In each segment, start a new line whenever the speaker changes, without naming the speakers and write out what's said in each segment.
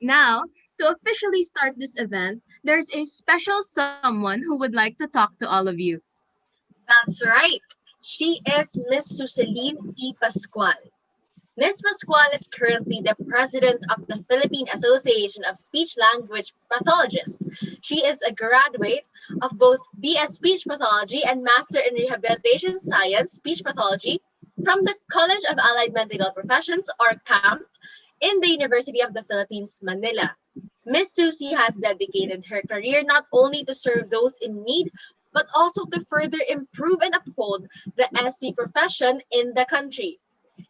Now, to officially start this event, there's a special someone who would like to talk to all of you.
That's right. She is Miss Suselyn E. Pascual. Ms. Pascual is currently the president of the Philippine Association of Speech Language Pathologists. She is a graduate of both BS Speech Pathology and Master in Rehabilitation Science Speech Pathology from the College of Allied Medical Professions, or CAMP, in the University of the Philippines, Manila. Miss Susie has dedicated her career not only to serve those in need, but also to further improve and uphold the SP profession in the country.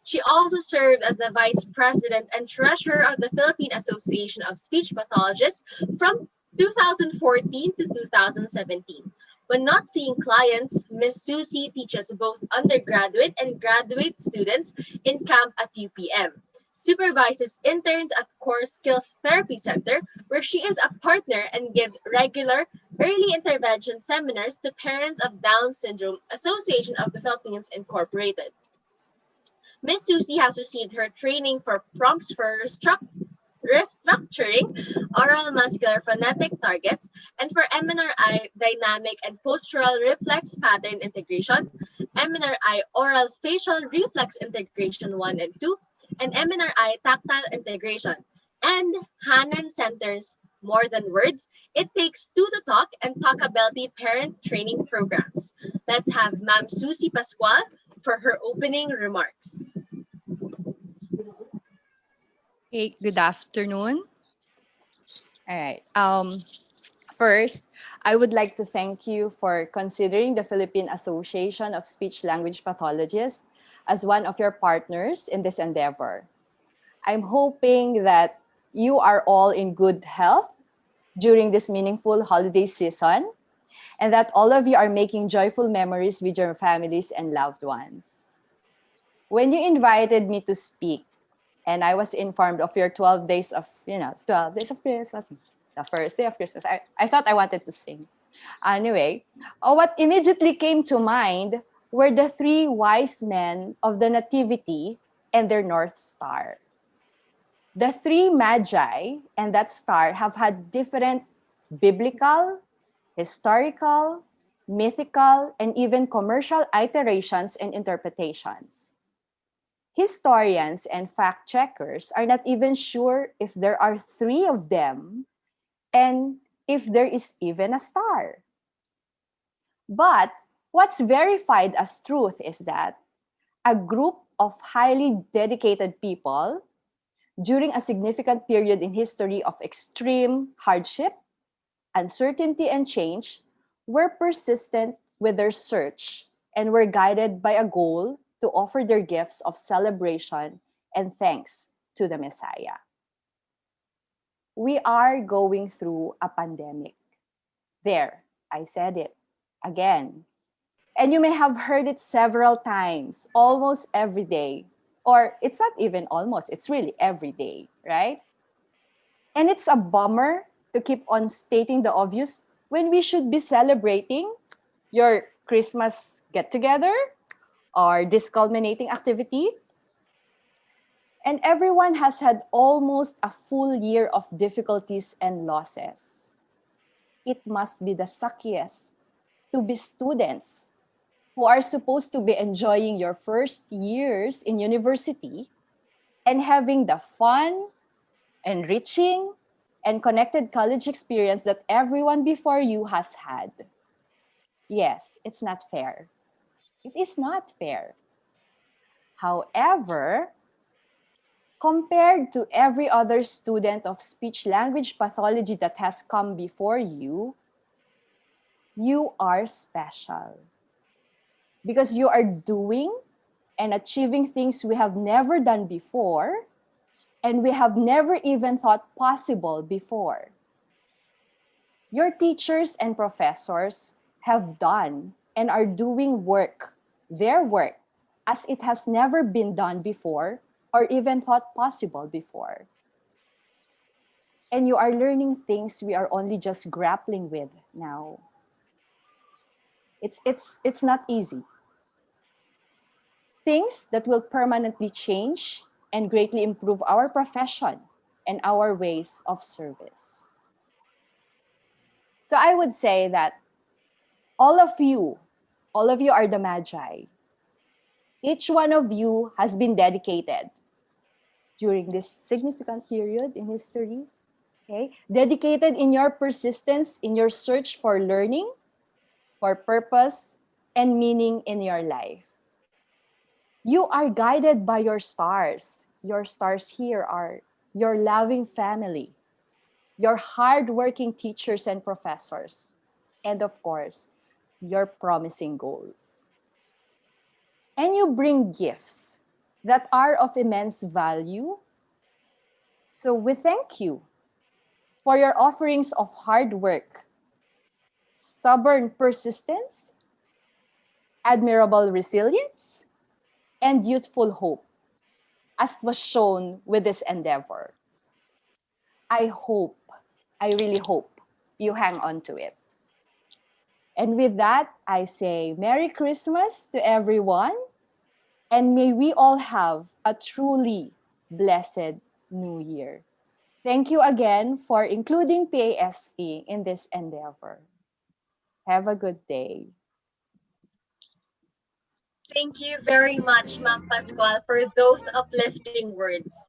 She also served as the vice president and treasurer of the Philippine Association of Speech Pathologists from 2014 to 2017. When not seeing clients, Ms. Susie teaches both undergraduate and graduate students in camp at UPM, supervises interns at Core Skills Therapy Center, where she is a partner and gives regular early intervention seminars to parents of Down Syndrome Association of the Philippines Incorporated. Miss Susie has received her training for prompts for restructuring oral muscular phonetic targets and for MNRI dynamic and postural reflex pattern integration, MNRI oral facial reflex integration 1 and 2, and MNRI tactile integration. And Hanan Center's More Than Words, It Takes Two to Talk and Talkability Parent Training Programs. Let's have Ma'am Susie Pascual for her opening remarks.
Hey, good afternoon. All right. First, I would like to thank you for considering the Philippine Association of Speech Language Pathologists as one of your partners in this endeavor. I'm hoping that you are all in good health during this meaningful holiday season and that all of you are making joyful memories with your families and loved ones. When you invited me to speak, and I was informed of your 12 days of, 12 days of Christmas, the first day of Christmas. I thought I wanted to sing. Anyway, what immediately came to mind were the three wise men of the Nativity and their North Star. The three magi and that star have had different biblical, historical, mythical, and even commercial iterations and interpretations. Historians and fact checkers are not even sure if there are three of them and if there is even a star. But what's verified as truth is that a group of highly dedicated people during a significant period in history of extreme hardship, uncertainty, and change were persistent with their search and were guided by a goal to offer their gifts of celebration and thanks to the Messiah. We are going through a pandemic. There, I said it again. And you may have heard it several times, almost every day. Or it's not even almost, it's really every day, right? And it's a bummer to keep on stating the obvious when we should be celebrating your Christmas get together or this culminating activity. And everyone has had almost a full year of difficulties and losses. It must be the suckiest to be students who are supposed to be enjoying your first years in university and having the fun, enriching, and connected college experience that everyone before you has had. Yes, it's not fair. It is not fair. However, compared to every other student of speech language pathology that has come before you, you are special. Because you are doing and achieving things we have never done before and we have never even thought possible before. Your teachers and professors have done and are doing their work, as it has never been done before or even thought possible before. And you are learning things we are only just grappling with now. It's not easy. Things that will permanently change and greatly improve our profession and our ways of service. So I would say that all of you, all of you are the Magi. Each one of you has been dedicated during this significant period in history. Okay? Dedicated in your persistence, in your search for learning, for purpose, and meaning in your life. You are guided by your stars. Your stars here are your loving family, your hardworking teachers and professors, and of course, your promising goals. And you bring gifts that are of immense value. So we thank you for your offerings of hard work, stubborn persistence, admirable resilience, and youthful hope, as was shown with this endeavor. I hope, I really hope you hang on to it. And with that, I say Merry Christmas to everyone, and may we all have a truly blessed New Year. Thank you again for including PASP in this endeavor. Have a good day.
Thank you very much, Ma'am Pascual, for those uplifting words.